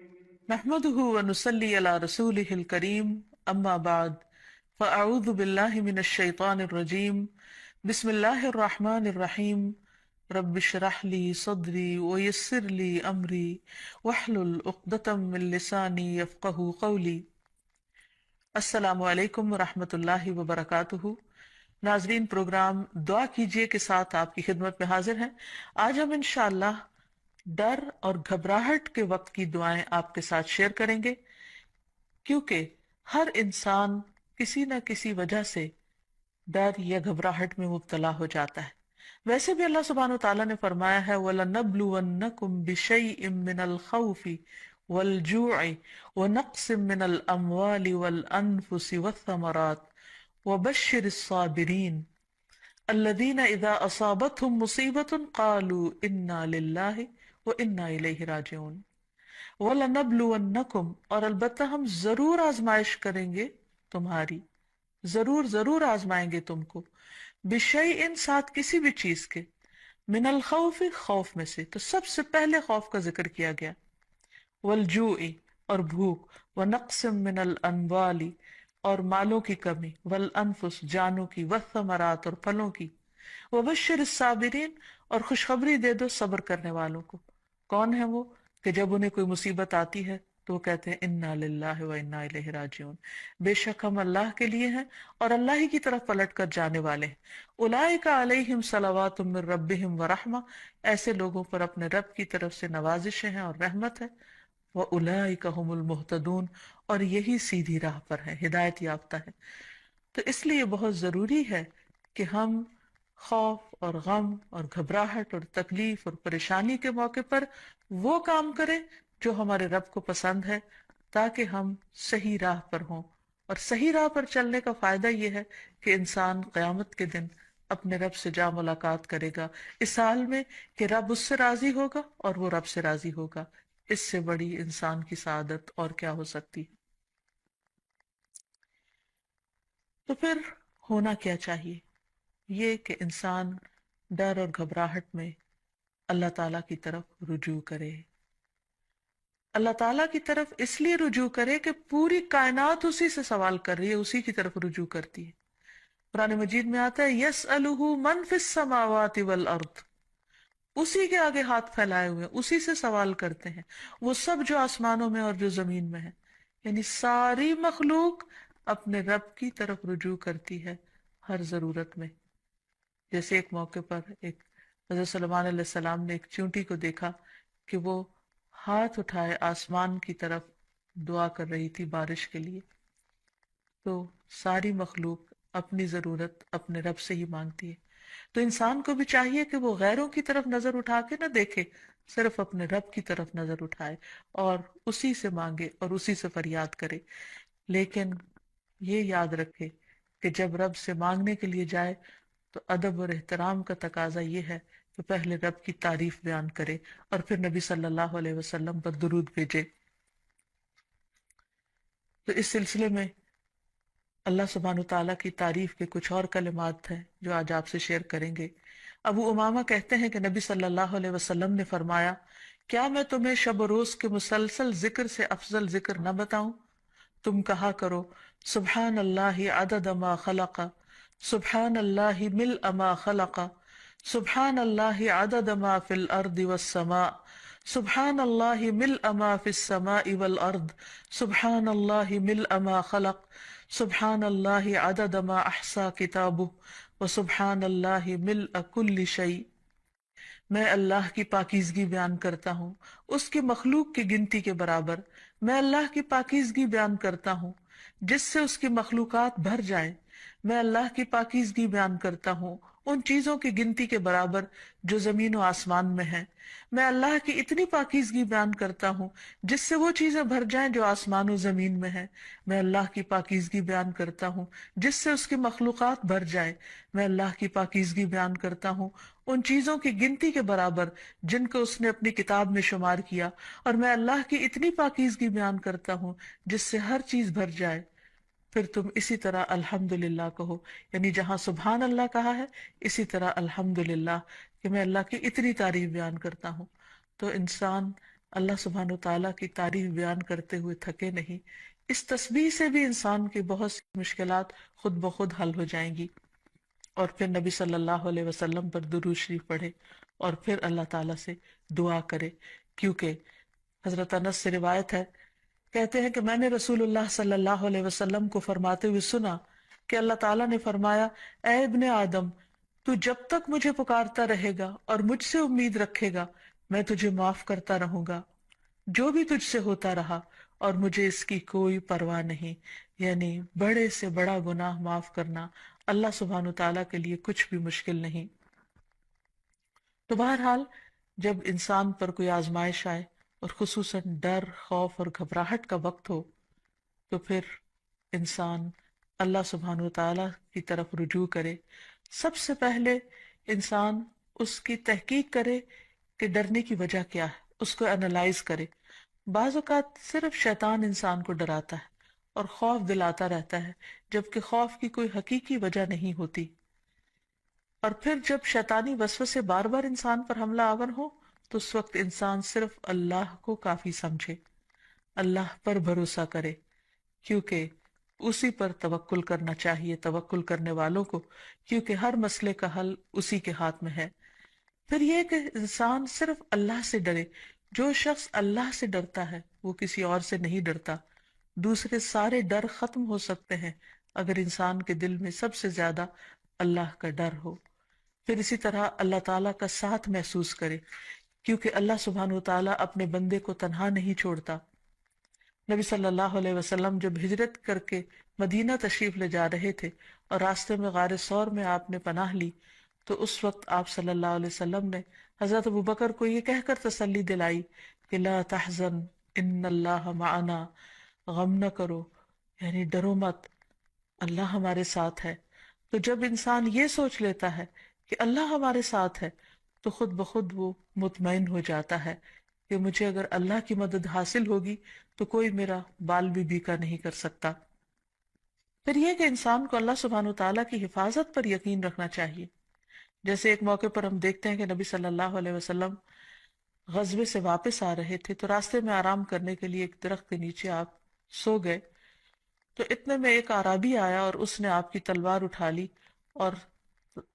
نحمده ونصلي على رسوله الكريم أما بعد فأعوذ بالله من الشيطان الرجيم بسم الله الرحمن الرحيم رب اشرح لي صدري ويسر لي أمري واحلل عقدة من لساني يفقه قولي۔ السلام علیکم ورحمۃ اللہ وبرکاتہ۔ ناظرین، پروگرام دعا کیجئے کے ساتھ آپ کی خدمت میں حاضر ہیں۔ آج ہم انشاءاللہ ڈر اور گھبراہٹ کے وقت کی دعائیں آپ کے ساتھ شیئر کریں گے، کیونکہ ہر انسان کسی نہ کسی وجہ سے ڈر یا گھبراہٹ میں مبتلا ہو جاتا ہے۔ ویسے بھی اللہ سبحانہ وتعالیٰ نے فرمایا ہے وَلَنَبْلُوَنَّكُمْ بِشَيْءٍ مِّنَ الْخَوْفِ وَالْجُوعِ وَنَقْصٍ مِّنَ الْأَمْوَالِ وَالْأَنفُسِ وَالثَّمَرَاتِ وَبَشِّرِ الصَّابِرِينَ الَّذِينَ إِذَا أَصَابَتْهُمْ مُصِيبَةٌ قَالُوا إِنَّا لِلَّهِ وَإِنَّا إِلَيْهِ راجعون۔ وَلَنَبْلُوَنَّكُمْ، اور البتہ ہم ضرور آزمائش کریں گے تمہاری، ضرور آزمائیں گے تم کو، بِشَيْءٍ، ساتھ کسی بھی چیز کے، من الخوف، خوف میں سے، تو سب سے پہلے خوف کا ذکر کیا گیا، والجوع، اور بھوک، ونقص من الاموال، اور مالوں کی کمی، والانفس، جانوں کی، والثمرات، اور پھلوں کی، وبشر الصابرین، اور خوشخبری دے دو صبر کرنے والوں کو۔ کون ہے وہ کہ جب انہیں کوئی مصیبت آتی ہے تو وہ کہتے ہیں انا للہ و انا الیہ راجعون، بے شک ہم اللہ کے لیے ہیں اور اللہ ہی کی طرف پلٹ کر جانے والے ہیں۔ اولئک علیہم صلوات من ربہم ورحمہ، ایسے لوگوں پر اپنے رب کی طرف سے نوازشیں ہیں اور رحمت ہے۔ وَأُولَئِكَ هُمُ الْمُهْتَدُونَ، اور یہی سیدھی راہ پر ہے، ہدایت یافتہ ہے۔ تو اس لیے بہت ضروری ہے کہ ہم خوف اور غم اور گھبراہٹ اور تکلیف اور پریشانی کے موقع پر وہ کام کریں جو ہمارے رب کو پسند ہے، تاکہ ہم صحیح راہ پر ہوں۔ اور صحیح راہ پر چلنے کا فائدہ یہ ہے کہ انسان قیامت کے دن اپنے رب سے جا ملاقات کرے گا، اس حال میں کہ رب اس سے راضی ہوگا اور وہ رب سے راضی ہوگا۔ اس سے بڑی انسان کی سعادت اور کیا ہو سکتی ہے؟ تو پھر ہونا کیا چاہیے؟ یہ کہ انسان ڈر اور گھبراہٹ میں اللہ تعالیٰ کی طرف رجوع کرے۔ اللہ تعالیٰ کی طرف اس لیے رجوع کرے کہ پوری کائنات اسی سے سوال کر رہی ہے، اسی کی طرف رجوع کرتی ہے۔ قرآن مجید میں آتا ہے یسألہ من فی السماوات والارض، اسی کے آگے ہاتھ پھیلائے ہوئے ہیں، اسی سے سوال کرتے ہیں وہ سب جو آسمانوں میں اور جو زمین میں ہے۔ یعنی ساری مخلوق اپنے رب کی طرف رجوع کرتی ہے ہر ضرورت میں۔ جیسے ایک موقع پر ایک حضرت سلیمان علیہ السلام نے ایک چونٹی کو دیکھا کہ وہ ہاتھ اٹھائے آسمان کی طرف دعا کر رہی تھی بارش کے لیے۔ تو ساری مخلوق اپنی ضرورت اپنے رب سے ہی مانگتی ہے۔ تو انسان کو بھی چاہیے کہ وہ غیروں کی طرف نظر اٹھا کے نہ دیکھے، صرف اپنے رب کی طرف نظر اٹھائے اور اسی سے مانگے اور اسی سے فریاد کرے۔ لیکن یہ یاد رکھے کہ جب رب سے مانگنے کے لیے جائے تو ادب اور احترام کا تقاضا یہ ہے کہ پہلے رب کی تعریف بیان کرے اور پھر نبی صلی اللہ علیہ وسلم پر درود بھیجے۔ تو اس سلسلے میں اللہ سبحانہ تعالیٰ کی تعریف کے کچھ اور کلمات ہیں جو آج آپ سے شیئر کریں گے۔ ابو امامہ کہتے ہیں کہ نبی صلی اللہ علیہ وسلم نے فرمایا، کیا میں تمہیں شب و روز کے مسلسل ذکر سے افضل ذکر نہ بتاؤں؟ تم کہا کرو سبحان اللہ عدد ما خلق، سبحان اللہ ملء ما خلق، سبحان اللہ عدد ما فی الارض والسماء، سبحان اللہ ملء ما فی السماء والارض، سبحان اللہ ملء ما خلق، سبحان اللہ عدد ما احصا کتابہ، وسبحان اللہ ملء کل شیء۔ میں اللہ کی پاکیزگی بیان کرتا ہوں اس کی مخلوق کی گنتی کے برابر، میں اللہ کی پاکیزگی بیان کرتا ہوں جس سے اس کی مخلوقات بھر جائیں، میں اللہ کی پاکیزگی بیان کرتا ہوں ان چیزوں کی گنتی کے برابر جو زمین و آسمان میں ہیں، میں اللہ کی اتنی پاکیزگی بیان کرتا ہوں جس سے وہ چیزیں بھر جائیں جو آسمان و زمین میں ہیں، میں اللہ کی پاکیزگی بیان کرتا ہوں جس سے اس کی مخلوقات بھر جائیں، میں اللہ کی پاکیزگی بیان کرتا ہوں ان چیزوں کی گنتی کے برابر جن کو اس نے اپنی کتاب میں شمار کیا، اور میں اللہ کی اتنی پاکیزگی بیان کرتا ہوں جس سے ہر چیز بھر جائے۔ پھر تم اسی طرح الحمدللہ کہو، یعنی جہاں سبحان اللہ کہا ہے اسی طرح الحمدللہ کہ میں اللہ کی اتنی تعریف بیان کرتا ہوں۔ تو انسان اللہ سبحانہ تعالیٰ کی تعریف بیان کرتے ہوئے تھکے نہیں، اس تسبیح سے بھی انسان کی بہت سی مشکلات خود بخود حل ہو جائیں گی۔ اور پھر نبی صلی اللہ علیہ وسلم پر درود شریف پڑھے اور پھر اللہ تعالیٰ سے دعا کرے، کیونکہ حضرت انس سے روایت ہے، کہتے ہیں کہ میں نے رسول اللہ صلی اللہ علیہ وسلم کو فرماتے ہوئے سنا کہ اللہ تعالیٰ نے فرمایا، اے ابن آدم، تو جب تک مجھے پکارتا رہے گا اور مجھ سے امید رکھے گا میں تجھے معاف کرتا رہوں گا جو بھی تجھ سے ہوتا رہا، اور مجھے اس کی کوئی پرواہ نہیں۔ یعنی بڑے سے بڑا گناہ معاف کرنا اللہ سبحانہ تعالیٰ کے لیے کچھ بھی مشکل نہیں۔ تو بہرحال جب انسان پر کوئی آزمائش آئے اور خصوصاً ڈر، خوف اور گھبراہٹ کا وقت ہو، تو پھر انسان اللہ سبحانہ وتعالیٰ کی طرف رجوع کرے۔ سب سے پہلے انسان اس کی تحقیق کرے کہ ڈرنے کی وجہ کیا ہے، اس کو انالائز کرے۔ بعض اوقات صرف شیطان انسان کو ڈراتا ہے اور خوف دلاتا رہتا ہے، جبکہ خوف کی کوئی حقیقی وجہ نہیں ہوتی۔ اور پھر جب شیطانی وسوسے بار بار انسان پر حملہ آور ہو تو اس وقت انسان صرف اللہ کو کافی سمجھے، اللہ پر بھروسہ کرے، کیونکہ اسی پر توکل کرنا چاہیے توکل کرنے والوں کو، کیونکہ ہر مسئلے کا حل اسی کے ہاتھ میں ہے۔ پھر یہ کہ انسان صرف اللہ سے ڈرے۔ جو شخص اللہ سے ڈرتا ہے وہ کسی اور سے نہیں ڈرتا۔ دوسرے سارے ڈر ختم ہو سکتے ہیں اگر انسان کے دل میں سب سے زیادہ اللہ کا ڈر ہو۔ پھر اسی طرح اللہ تعالیٰ کا ساتھ محسوس کرے، کیونکہ اللہ سبحانہ وتعالیٰ اپنے بندے کو تنہا نہیں چھوڑتا۔ نبی صلی اللہ علیہ وسلم جب ہجرت کر کے مدینہ تشریف لے جا رہے تھے اور راستے میں غار ثور میں آپ نے پناہ لی، تو اس وقت آپ صلی اللہ علیہ وسلم نے حضرت ابوبکر کو یہ کہہ کر تسلی دلائی کہ لا تحزن ان اللہ معنا، غم نہ کرو، یعنی ڈرو مت، اللہ ہمارے ساتھ ہے۔ تو جب انسان یہ سوچ لیتا ہے کہ اللہ ہمارے ساتھ ہے تو خود بخود وہ مطمئن ہو جاتا ہے کہ مجھے اگر اللہ کی مدد حاصل ہوگی تو کوئی میرا بال بھی بیکا نہیں کر سکتا۔ پھر یہ کہ انسان کو اللہ سبحانہ وتعالیٰ کی حفاظت پر یقین رکھنا چاہیے۔ جیسے ایک موقع پر ہم دیکھتے ہیں کہ نبی صلی اللہ علیہ وسلم غزوے سے واپس آ رہے تھے تو راستے میں آرام کرنے کے لیے ایک درخت کے نیچے آپ سو گئے، تو اتنے میں ایک اعرابی آیا اور اس نے آپ کی تلوار اٹھا لی اور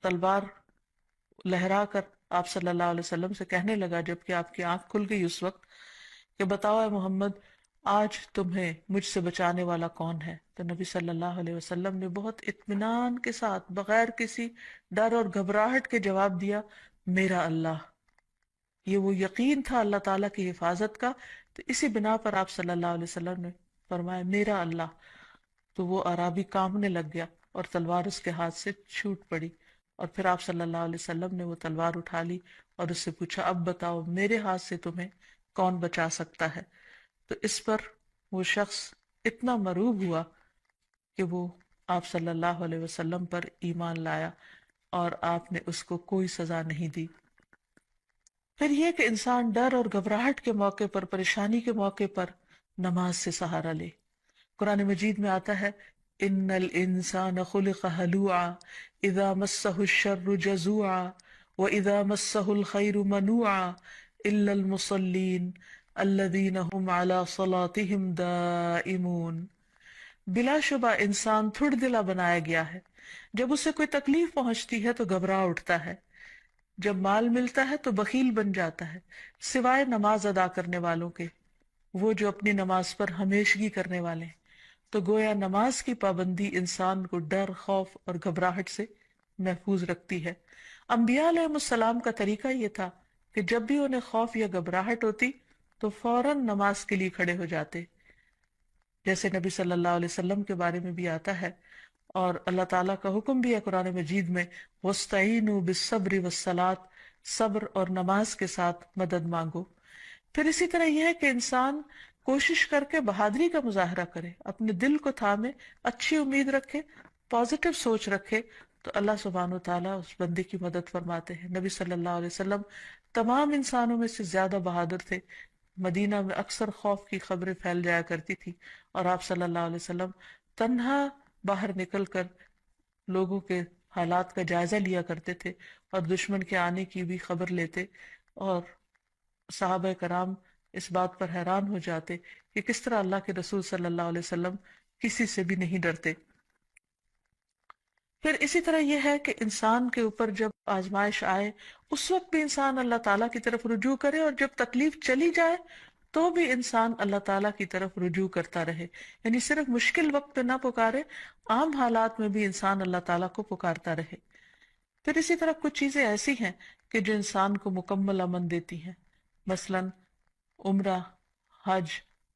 تلوار لہرا کر آپ صلی اللہ علیہ وسلم سے کہنے لگا، جبکہ آپ کی آنکھ کھل گئی اس وقت، کہ بتاؤ اے محمد، آج تمہیں مجھ سے بچانے والا کون ہے؟ تو نبی صلی اللہ علیہ وسلم نے بہت اطمینان کے ساتھ بغیر کسی ڈر اور گھبراہٹ کے جواب دیا، میرا اللہ۔ یہ وہ یقین تھا اللہ تعالیٰ کی حفاظت کا، تو اسی بنا پر آپ صلی اللہ علیہ وسلم نے فرمایا میرا اللہ۔ تو وہ اعرابی کانپنے لگ گیا اور تلوار اس کے ہاتھ سے چھوٹ پڑی، اور پھر آپ صلی اللہ علیہ وسلم نے وہ تلوار اٹھا لی اور اس سے پوچھا، اب بتاؤ میرے ہاتھ سے تمہیں کون بچا سکتا ہے؟ تو اس پر وہ شخص اتنا مرعوب ہوا کہ وہ آپ صلی اللہ علیہ وسلم پر ایمان لایا اور آپ نے اس کو کوئی سزا نہیں دی۔ پھر یہ کہ انسان ڈر اور گھبراہٹ کے موقع پر، پریشانی کے موقع پر نماز سے سہارا لے۔ قرآن مجید میں آتا ہے، ان الانسان خلق ہلوعا اذا مسہ الشر جزوعا واذا مسہ الخیر منوعا الا المصلین الذین هم علی صلاتهم دائمون۔ بلا شبہ انسان تھڑ دلا بنایا گیا ہے، جب اسے کوئی تکلیف پہنچتی ہے تو گھبرا اٹھتا ہے، جب مال ملتا ہے تو بخیل بن جاتا ہے، سوائے نماز ادا کرنے والوں کے، وہ جو اپنی نماز پر ہمیشگی کرنے والے ہیں۔ تو گویا نماز کی پابندی انسان کو ڈر، خوف اور گھبراہٹ سے محفوظ رکھتی ہے۔ انبیاء علیہ السلام کا طریقہ یہ تھا کہ جب بھی انہیں خوف یا گھبراہٹ ہوتی تو فوراً نماز کے لیے کھڑے ہو جاتے، جیسے نبی صلی اللہ علیہ وسلم کے بارے میں بھی آتا ہے، اور اللہ تعالیٰ کا حکم بھی ہے قرآن مجید میں، وَاسْتَعِینُوا بِالصَّبْرِ وَالصَّلَاةِ، صبر اور نماز کے ساتھ مدد مانگو۔ پھر اسی طرح یہ ہے کہ انسان کوشش کر کے بہادری کا مظاہرہ کرے، اپنے دل کو تھامے، اچھی امید رکھے، پازیٹیو سوچ رکھے، تو اللہ سبحانہ و تعالیٰ اس بندے کی مدد فرماتے ہیں۔ نبی صلی اللہ علیہ وسلم تمام انسانوں میں سے زیادہ بہادر تھے۔ مدینہ میں اکثر خوف کی خبریں پھیل جایا کرتی تھی اور آپ صلی اللہ علیہ وسلم تنہا باہر نکل کر لوگوں کے حالات کا جائزہ لیا کرتے تھے اور دشمن کے آنے کی بھی خبر لیتے، اور صحابہ کرام اس بات پر حیران ہو جاتے کہ کس طرح اللہ کے رسول صلی اللہ علیہ وسلم کسی سے بھی نہیں ڈرتے۔ پھر اسی طرح یہ ہے کہ انسان کے اوپر جب آزمائش آئے اس وقت بھی انسان اللہ تعالیٰ کی طرف رجوع کرے، اور جب تکلیف چلی جائے تو بھی انسان اللہ تعالیٰ کی طرف رجوع کرتا رہے، یعنی صرف مشکل وقت پہ نہ پکارے، عام حالات میں بھی انسان اللہ تعالیٰ کو پکارتا رہے۔ پھر اسی طرح کچھ چیزیں ایسی ہیں کہ جو انسان کو مکمل امن دیتی ہیں، مثلاً عمرہ، حج،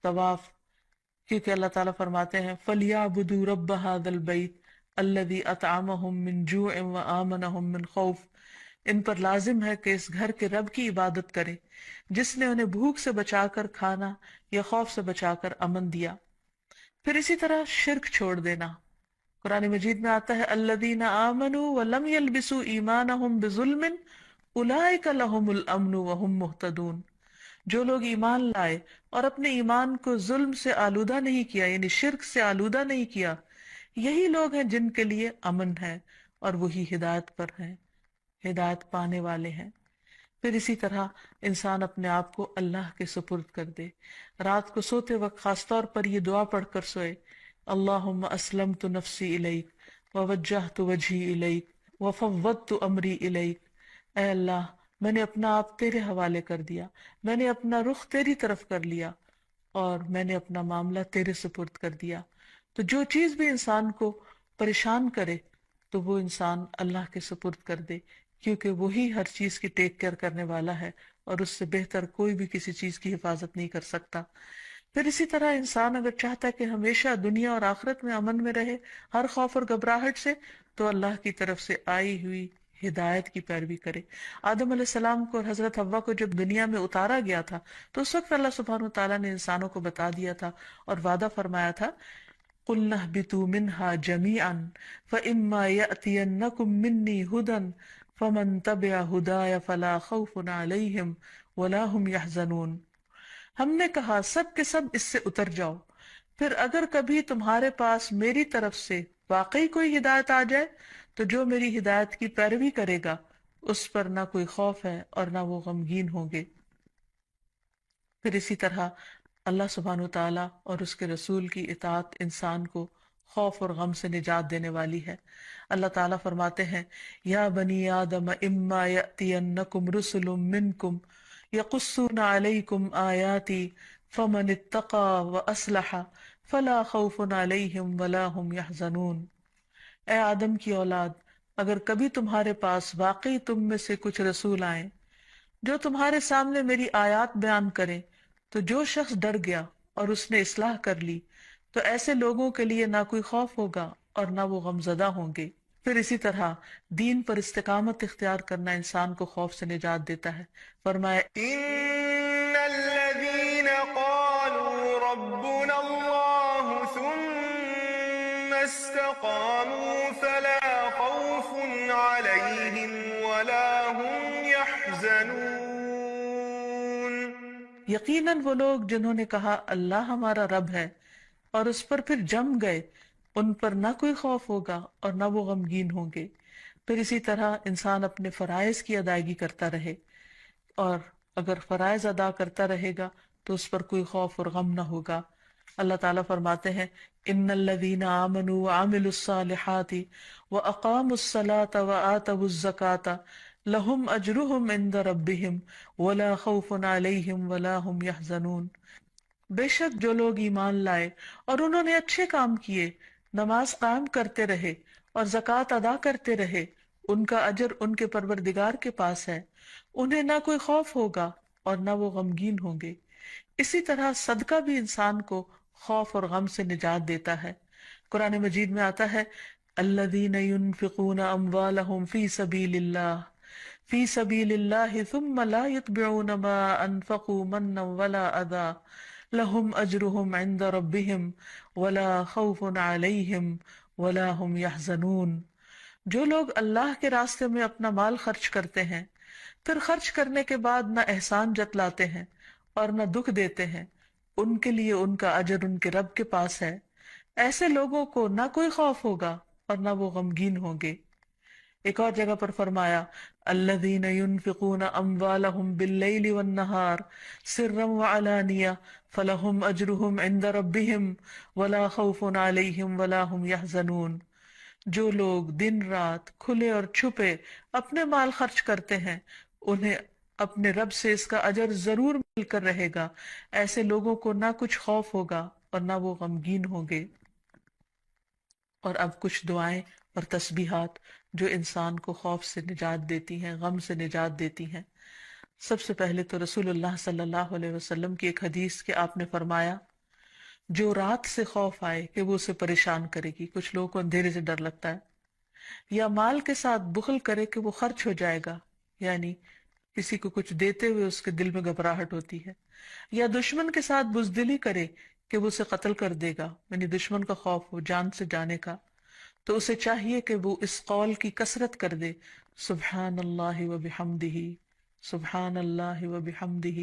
طواف، کیونکہ اللہ تعالیٰ فرماتے ہیں فَلْيَعْبُدُوا رَبَّ هَذَا الْبَيْتِ الَّذِي أَطْعَمَهُم مِّن جُوعٍ وَآمَنَهُم مِّن خَوْفٍ، ان پر لازم ہے کہ اس گھر کے رب کی عبادت کریں جس نے انہیں بھوک سے بچا کر کھانا یا خوف سے بچا کر امن دیا۔ پھر اسی طرح شرک چھوڑ دینا، قرآن مجید میں آتا ہے الذین آمنوا ولم یلبسوا ایمانہم بظلم اولئک لہم الامن وہم مہتدون، جو لوگ ایمان لائے اور اپنے ایمان کو ظلم سے آلودہ نہیں کیا، یعنی شرک سے آلودہ نہیں کیا، یہی لوگ ہیں جن کے لیے امن ہے اور وہی ہدایت پر ہیں، ہدایت پانے والے ہیں۔ پھر اسی طرح انسان اپنے آپ کو اللہ کے سپرد کر دے، رات کو سوتے وقت خاص طور پر یہ دعا پڑھ کر سوئے اللہم اسلمت نفسی الیک ووجہت وجہی الیک وفوضت امری الیک، اے اللہ میں نے اپنا آپ تیرے حوالے کر دیا، میں نے اپنا رخ تیری طرف کر لیا اور میں نے اپنا معاملہ تیرے سپرد کر دیا۔ تو جو چیز بھی انسان کو پریشان کرے تو وہ انسان اللہ کے سپرد کر دے، کیونکہ وہی ہر چیز کی ٹیک کیئر کرنے والا ہے اور اس سے بہتر کوئی بھی کسی چیز کی حفاظت نہیں کر سکتا۔ پھر اسی طرح انسان اگر چاہتا ہے کہ ہمیشہ دنیا اور آخرت میں امن میں رہے ہر خوف اور گھبراہٹ سے، تو اللہ کی طرف سے آئی ہوئی ہدایت کی پیروی کرے۔ آدم علیہ السلام کو اور حضرت حوا کو جب دنیا میں اتارا گیا تھا تو اس وقت اللہ سبحانہ وتعالیٰ نے انسانوں کو بتا دیا تھا اور وعدہ فرمایا تھا قُلْنَا اهْبِطُوا مِنْهَا جَمِيعًا فَإِمَّا يَأْتِيَنَّكُم مِّنِّي هُدًى فَمَن تَبِعَ هُدَايَ فَلَا خَوْفٌ عَلَيْهِمْ وَلَا هُمْ يَحْزَنُونَ، ہم نے کہا سب کے سب اس سے اتر جاؤ، پھر اگر کبھی تمہارے پاس میری طرف سے واقعی کوئی ہدایت آ جائے تو جو میری ہدایت کی پیروی کرے گا اس پر نہ کوئی خوف ہے اور نہ وہ غمگین ہوں گے۔ پھر اسی طرح اللہ سبحانہ وتعالیٰ اور اس کے رسول کی اطاعت انسان کو خوف اور غم سے نجات دینے والی ہے۔ اللہ تعالیٰ فرماتے ہیں یا بنی آدم اما یأتینکم رسل منکم یقصون علیکم آیاتی فمن اتقی واصلح فلا خوف علیہم ولا هم یحزنون، اے آدم کی اولاد اگر کبھی تمہارے پاس واقعی تم میں سے کچھ رسول آئیں جو تمہارے سامنے میری آیات بیان کریں، تو جو شخص ڈر گیا اور اس نے اصلاح کر لی تو ایسے لوگوں کے لیے نہ کوئی خوف ہوگا اور نہ وہ غمزدہ ہوں گے۔ پھر اسی طرح دین پر استقامت اختیار کرنا انسان کو خوف سے نجات دیتا ہے۔ فرمایا إن الذين قالوا ربنا الله ثم استقاموا فلا خوف عليهم ولا هم يحزنون۔ یقیناً وہ لوگ جنہوں نے کہا اللہ ہمارا رب ہے اور اس پر پھر جم گئے، ان پر نہ کوئی خوف ہوگا اور نہ وہ غمگین ہوں گے۔ پھر اسی طرح انسان اپنے فرائض کی ادائیگی کرتا رہے، اور اگر فرائض ادا کرتا رہے گا تو اس پر کوئی خوف اور غم نہ ہوگا۔ اللہ تعالیٰ فرماتے ہیں ان الذین آمنوا وعملوا الصالحات واقاموا الصلاة وآتوا الزکاة لہم اجرہم عند ربہم ولا خوف علیہم ولا ہم یحزنون، بے شک جو لوگ ایمان لائے اور انہوں نے اچھے کام کیے، نماز قائم کرتے رہے اور زکوٰۃ ادا کرتے رہے، ان کا اجر ان کے پروردگار کے پاس ہے، انہیں نہ کوئی خوف ہوگا اور نہ وہ غمگین ہوں گے۔ اسی طرح صدقہ بھی انسان کو خوف اور غم سے نجات دیتا ہے۔ قرآن مجید میں آتا ہے الذین ينفقون اموالهم فی سبیل اللہ ثم لا يتبعون ما انفقوا منا ولا اذى لهم اجرهم عند ربهم ولا خوف علیہم ولا هم يحزنون، جو لوگ اللہ کے راستے میں اپنا مال خرچ کرتے ہیں پھر خرچ کرنے کے بعد نہ احسان جتلاتے ہیں اور نہ دکھ دیتے ہیں، ان کے لیے ان کا اجر ان کے رب کے پاس ہے، ایسے لوگوں کو نہ کوئی خوف ہوگا اور نہ وہ غمگین ہوں گے۔ ایک اور جگہ پر فرمایا الذین ينفقون اموالهم باللیل والنہار سرا وعلانیہ فلہم اجرہم عند ربہم ولا خوف علیہم ولا هم يحزنون، جو لوگ دن رات کھلے اور چھپے اپنے مال خرچ کرتے ہیں انہیں اپنے رب سے اس کا اجر ضرور مل کر رہے گا، ایسے لوگوں کو نہ کچھ خوف ہوگا اور نہ وہ غمگین ہوں گے۔ اور اب کچھ دعائیں اور تسبیحات جو انسان کو خوف سے نجات دیتی ہیں، غم سے نجات دیتی ہیں۔ سب سے پہلے تو رسول اللہ صلی اللہ علیہ وسلم کی ایک حدیث کہ آپ نے فرمایا جو رات سے خوف آئے کہ وہ اسے پریشان کرے گی، کچھ لوگوں کو اندھیرے سے ڈر لگتا ہے، یا مال کے ساتھ بخل کرے کہ وہ خرچ ہو جائے گا، یعنی کسی کو کچھ دیتے ہوئے اس کے دل میں گھبراہٹ ہوتی ہے، یا دشمن کے ساتھ بزدلی کرے کہ وہ اسے قتل کر دے گا، یعنی دشمن کا خوف ہو جان سے جانے کا، تو اسے چاہیے کہ وہ اس قول کی کثرت کر دے سبحان اللہ و بحمدہ، سبحان اللہ و بحمدہ،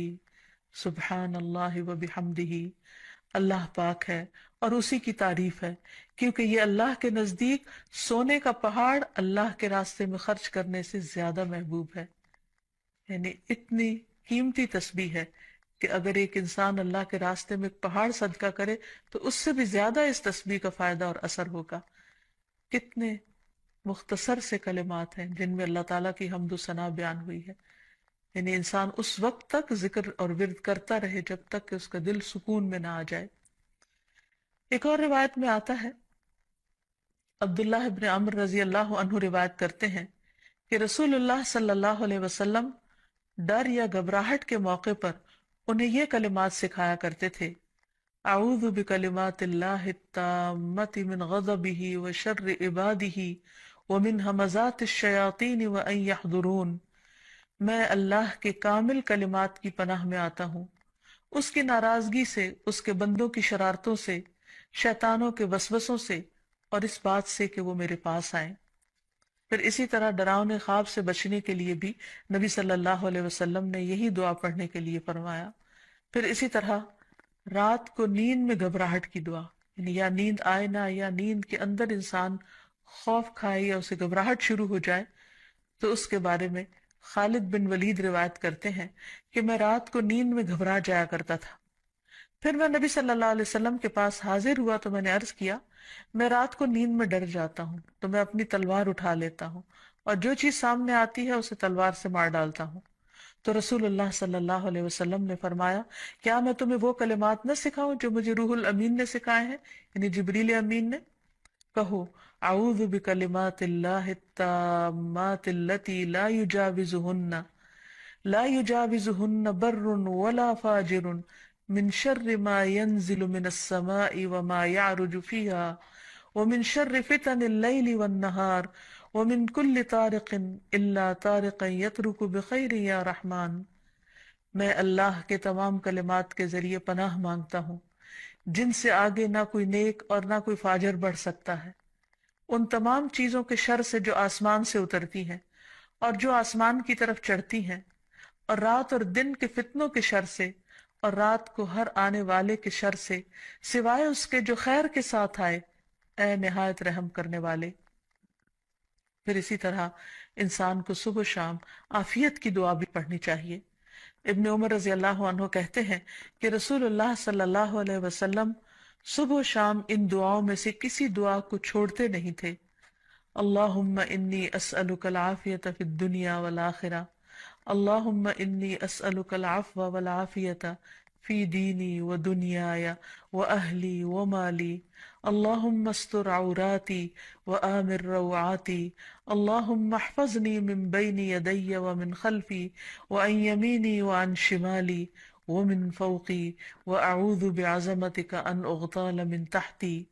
سبحان اللہ و بحمدہ۔ اللہ پاک ہے اور اسی کی تعریف ہے، کیونکہ یہ اللہ کے نزدیک سونے کا پہاڑ اللہ کے راستے میں خرچ کرنے سے زیادہ محبوب ہے۔ یعنی اتنی قیمتی تسبیح ہے کہ اگر ایک انسان اللہ کے راستے میں ایک پہاڑ صدقہ کرے تو اس سے بھی زیادہ اس تسبیح کا فائدہ اور اثر ہوگا۔ کتنے مختصر سے کلمات ہیں جن میں اللہ تعالیٰ کی حمد و ثنا بیان ہوئی ہے، یعنی انسان اس وقت تک ذکر اور ورد کرتا رہے جب تک کہ اس کا دل سکون میں نہ آ جائے۔ ایک اور روایت میں آتا ہے، عبداللہ ابن عمر رضی اللہ عنہ روایت کرتے ہیں کہ رسول اللہ صلی اللہ علیہ وسلم ڈر یا گھبراہٹ کے موقع پر انہیں یہ کلمات سکھایا کرتے تھے، اعوذ بکلمات اللہ التامۃ من غضبہ وشر عبادہ ومن ہمزات الشیاطین وان یحضرون، میں اللہ کے کامل کلمات کی پناہ میں آتا ہوں، اس کی ناراضگی سے، اس کے بندوں کی شرارتوں سے، شیطانوں کے وسوسوں سے، اور اس بات سے کہ وہ میرے پاس آئیں۔ پھر اسی طرح ڈراؤنے خواب سے بچنے کے لیے بھی نبی صلی اللہ علیہ وسلم نے یہی دعا پڑھنے کے لیے فرمایا۔ پھر اسی طرح رات کو نیند میں گھبراہٹ کی دعا، یعنی یا نیند آئے نہ، یا نیند کے اندر انسان خوف کھائے یا اسے گھبراہٹ شروع ہو جائے، تو اس کے بارے میں خالد بن ولید روایت کرتے ہیں کہ میں رات کو نیند میں گھبرا جایا کرتا تھا، پھر میں نبی صلی اللہ علیہ وسلم کے پاس حاضر ہوا تو میں نے عرض کیا میں رات کو نیند میں ڈر جاتا ہوں تو میں اپنی تلوار اٹھا لیتا ہوں اور جو چیز سامنے آتی ہے اسے تلوار سے مار ڈالتا ہوں۔ تو رسول اللہ صلی اللہ علیہ وسلم نے فرمایا کیا میں تمہیں وہ کلمات نہ سکھاؤں جو مجھے روح الامین نے سکھائے ہیں، یعنی جبریل امین نے؟ کہو اعوذ بکلمات اللہ التامات التی لا يجاوزهن بر ولا فاجر من شر ما ينزل من السماء وما يعرج فيها ومن شر فتن الليل والنهار ومن كل طارق الا طارقا يترك بخير يا رحمن۔ میں اللہ کے تمام کلمات کے ذریعے پناہ مانگتا ہوں جن سے آگے نہ کوئی نیک اور نہ کوئی فاجر بڑھ سکتا ہے، ان تمام چیزوں کے شر سے جو آسمان سے اترتی ہیں اور جو آسمان کی طرف چڑھتی ہیں، اور رات اور دن کے فتنوں کے شر سے، اور رات کو ہر آنے والے کے شر سے، سوائے اس کے جو خیر کے ساتھ آئے، اے نہایت رحم کرنے والے۔ پھر اسی طرح انسان کو صبح و شام عافیت کی دعا بھی پڑھنی چاہیے۔ ابن عمر رضی اللہ عنہ کہتے ہیں کہ رسول اللہ صلی اللہ علیہ وسلم صبح و شام ان دعاؤں میں سے کسی دعا کو چھوڑتے نہیں تھے۔ اللہم انی اسألک العافیۃ فی الدنیا والآخرہ، اللہم انی اسألک العفو والعافیۃ فی دینی و دنیای و اہلی و مالی، اللہم استر عوراتی و آمر روعاتی، اللہم احفظنی من بین یدی و من خلفی و عن یمینی و عن شمالی ومن فوقی واعوذ بعظمتک ان اغتال من تحتی۔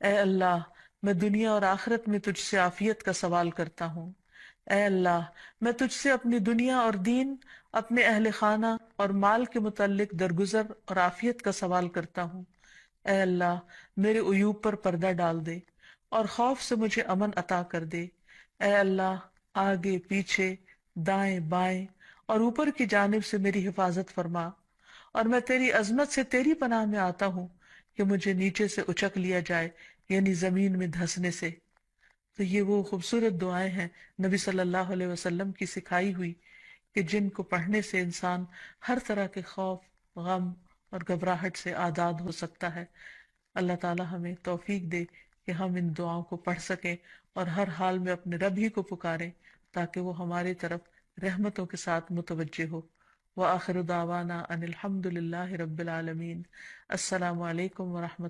اے اللہ میں دنیا اور آخرت میں تجھ سے عافیت کا سوال کرتا ہوں۔ اے اللہ میں تجھ سے اپنی دنیا اور دین، اپنے اہل خانہ اور مال کے متعلق درگزر اور عافیت کا سوال کرتا ہوں۔ اے اللہ میرے عیوب پر پردہ ڈال دے اور خوف سے مجھے امن عطا کر دے۔ اے اللہ آگے پیچھے دائیں بائیں اور اوپر کی جانب سے میری حفاظت فرما، اور میں تیری عظمت سے تیری پناہ میں آتا ہوں کہ مجھے نیچے سے اچک لیا جائے، یعنی زمین میں دھنسنے سے۔ تو یہ وہ خوبصورت دعائیں ہیں نبی صلی اللہ علیہ وسلم کی سکھائی ہوئی، کہ جن کو پڑھنے سے انسان ہر طرح کے خوف، غم اور گھبراہٹ سے آزاد ہو سکتا ہے۔ اللہ تعالی ہمیں توفیق دے کہ ہم ان دعاؤں کو پڑھ سکیں اور ہر حال میں اپنے رب ہی کو پکاریں، تاکہ وہ ہماری طرف رحمتوں کے ساتھ متوجہ ہو۔ وآخر دعوانا ان الحمد للہ رب العالمین۔ السلام علیکم ورحمۃ